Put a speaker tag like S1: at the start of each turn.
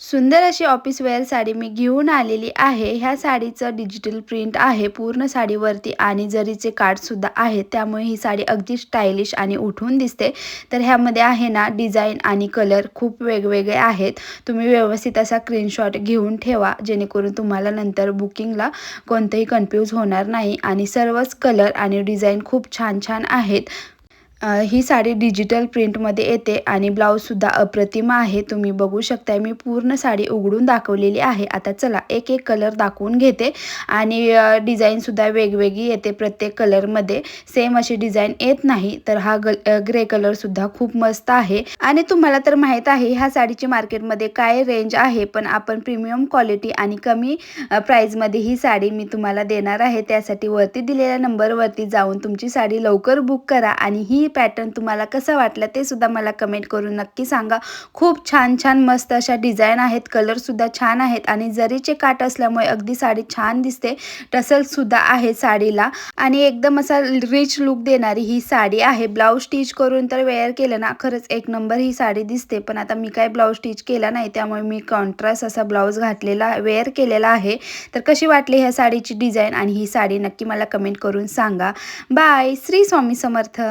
S1: सुंदर अशी office wear sari मी घेऊन आलेली आहे। ह्या साडीचं डिजिटल प्रिंट आहे पूर्ण साडीवरती आणि जरीचे काठसुद्धा आहेत, त्यामुळे ही साडी अगदी स्टायलिश आणि उठून दिसते। तर ह्यामध्ये आहे ना डिझाईन आणि कलर खूप वेगवेगळे आहेत। तुम्ही व्यवस्थित असा स्क्रीनशॉट घेऊन ठेवा, जेणेकरून तुम्हाला नंतर बुकिंगला कोणतेही कन्फ्यूज होणार नाही आणि सर्वच कलर आणि डिझाईन खूप छान छान आहेत। ही साडी डिजिटल प्रिंटमध्ये येते आणि ब्लाऊजसुद्धा अप्रतिम आहे। तुम्ही बघू शकताय मी पूर्ण साडी उघडून दाखवलेली आहे। आता चला एक एक कलर दाखवून घेते आणि डिझाईनसुद्धा वेगवेगळी येते। प्रत्येक कलरमध्ये सेम अशी डिझाईन येत नाही। तर हा ग्रे कलरसुद्धा खूप मस्त आहे आणि तुम्हाला तर माहीत आहे ह्या साडीची मार्केटमध्ये काय रेंज आहे, पण आपण प्रीमियम क्वालिटी आणि कमी प्राईजमध्ये ही साडी मी तुम्हाला देणार आहे। त्यासाठी वरती दिलेल्या नंबरवरती जाऊन तुमची साडी लवकर बुक करा आणि ही पॅटर्न तुम्हाला कसं वाटलं ते सुद्धा मला कमेंट करून नक्की सांगा। खूप छान छान मस्त अशा डिझाईन आहेत, कलर सुद्धा छान आहेत आणि जरीचे काठ असल्यामुळे अगदी साडी छान दिसते। टसल सुद्धा आहे साडीला आणि एकदम असा रिच लुक देणारी ही साडी आहे। ब्लाऊज स्टिच करून तर वेअर केलं ना खरंच एक नंबर ही साडी दिसते, पण आता मी काय ब्लाऊज स्टिच केला नाही, त्यामुळे मी कॉन्ट्रास्ट असा ब्लाऊज घातलेला वेअर केलेला आहे। तर कशी वाटली ह्या साडीची डिझाईन आणि ही साडी नक्की मला कमेंट करून सांगा। बाय, श्री स्वामी समर्थ।